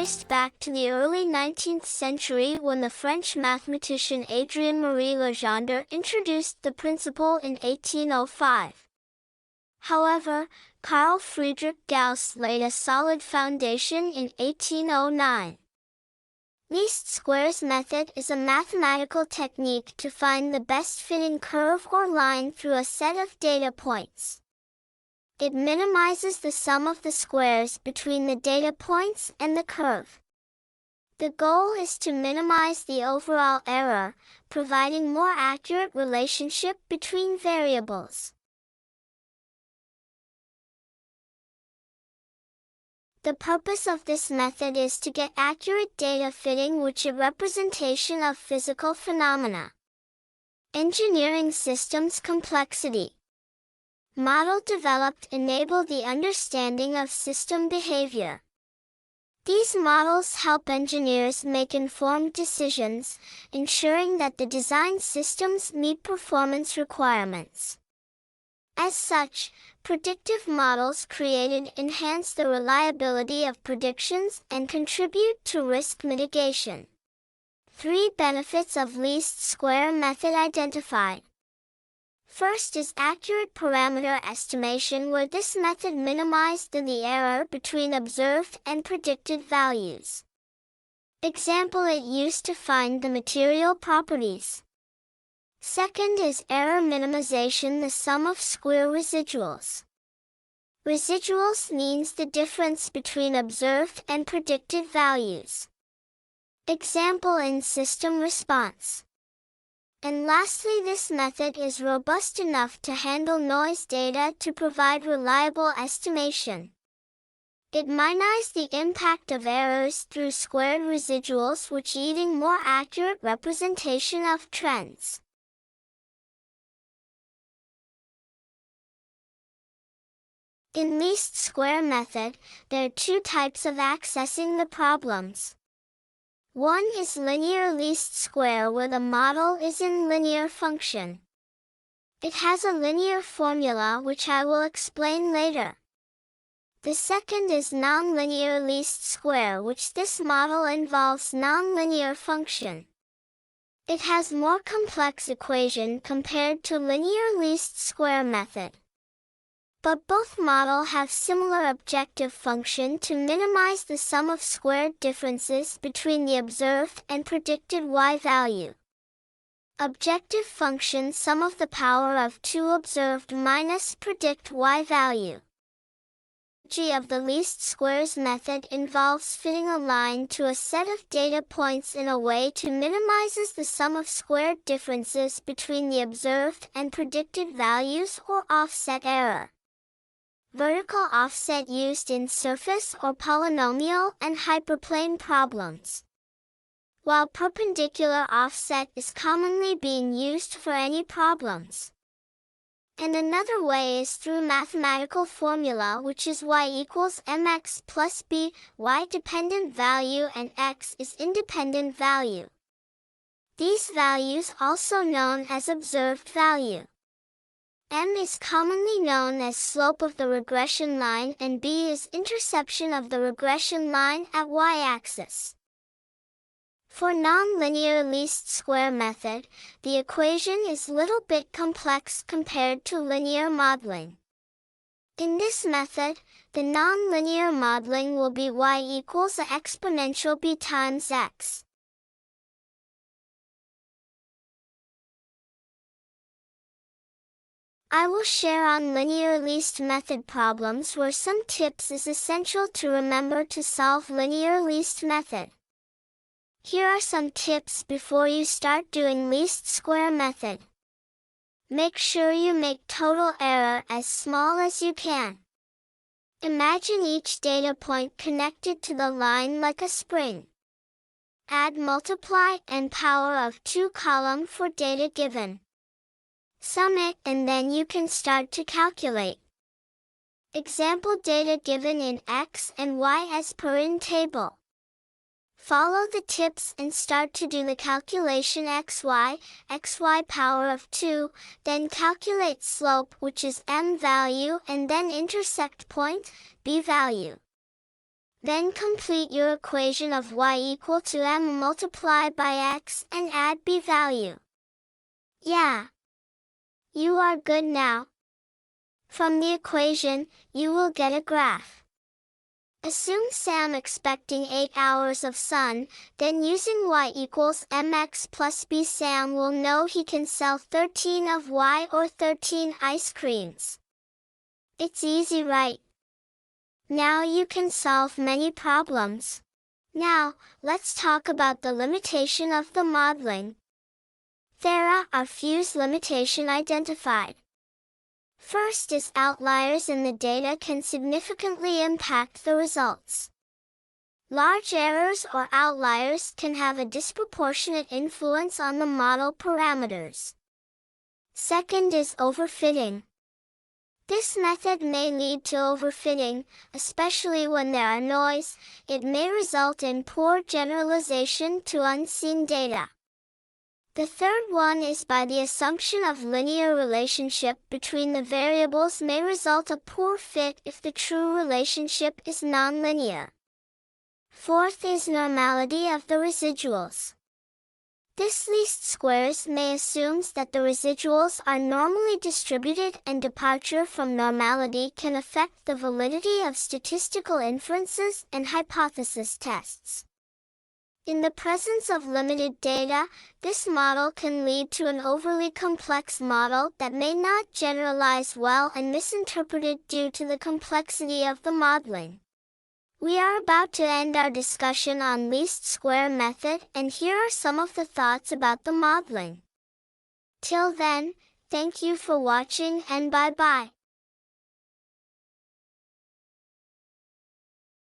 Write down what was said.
traced back to the early 19th century when the French mathematician Adrien-Marie Legendre introduced the principle in 1805. However, Carl Friedrich Gauss laid a solid foundation in 1809. Least squares method is a mathematical technique to find the best fitting curve or line through a set of data points. It minimizes the sum of the squares between the data points and the curve. The goal is to minimize the overall error, providing more accurate relationship between variables. The purpose of this method is to get accurate data fitting which a representation of physical phenomena. Engineering systems complexity. Model developed enable the understanding of system behavior. These models help engineers make informed decisions, ensuring that the design systems meet performance requirements. As such, predictive models created enhance the reliability of predictions and contribute to risk mitigation. 3 benefits of least square method identified. First is accurate parameter estimation, where this method minimized the error between observed and predicted values. Example, it used to find the material properties. Second is error minimization, the sum of square residuals. Residuals means the difference between observed and predicted values. Example in system response. And lastly, this method is robust enough to handle noise data to provide reliable estimation. It minimizes the impact of errors through squared residuals, which yielding more accurate representation of trends. In least square method, there are 2 types of accessing the problems. One is linear least square, where the model is in linear function. It has a linear formula which I will explain later. The second is nonlinear least square, which this model involves nonlinear function. It has more complex equation compared to linear least square method. But both models have similar objective function to minimize the sum of squared differences between the observed and predicted y value. Objective function sum of the power of 2 observed minus predict y value. Of the least squares method involves fitting a line to a set of data points in a way to minimizes the sum of squared differences between the observed and predicted values or offset error. Vertical offset used in surface or polynomial and hyperplane problems, while perpendicular offset is commonly being used for any problems. And another way is through mathematical formula, which is y equals mx plus b, y dependent value and x is independent value. These values also known as observed value. M is commonly known as slope of the regression line and b is interception of the regression line at y-axis. For nonlinear least square method, the equation is little bit complex compared to linear modeling. In this method, the nonlinear modeling will be y equals a exponential b times x. I will share on linear least method problems where some tips is essential to remember to solve linear least method. Here are some tips before you start doing least square method. Make sure you make total error as small as you can. Imagine each data point connected to the line like a spring. Add multiply and power of 2 column for data given. Sum it and then you can start to calculate. Example data given in x and y as per in table. Follow the tips and start to do the calculation xy power of 2, then calculate slope, which is m value, and then intersect point, b value. Then complete your equation of y equal to m multiplied by x and add b value. Yeah. You are good now. From the equation, you will get a graph. Assume Sam expecting 8 hours of sun, then using y equals mx plus b, Sam will know he can sell 13 of y or 13 ice creams. It's easy, right? Now you can solve many problems. Now, let's talk about the limitation of the modeling. There are few limitations identified. First is outliers in the data can significantly impact the results. Large errors or outliers can have a disproportionate influence on the model parameters. Second is overfitting. This method may lead to overfitting, especially when there are noise. It may result in poor generalization to unseen data. The third one is by the assumption of linear relationship between the variables may result a poor fit if the true relationship is nonlinear. Fourth is normality of the residuals. This least squares may assumes that the residuals are normally distributed and departure from normality can affect the validity of statistical inferences and hypothesis tests. In the presence of limited data, this model can lead to an overly complex model that may not generalize well and misinterpreted due to the complexity of the modeling. We are about to end our discussion on least square method, and here are some of the thoughts about the modeling. Till then, thank you for watching and bye-bye.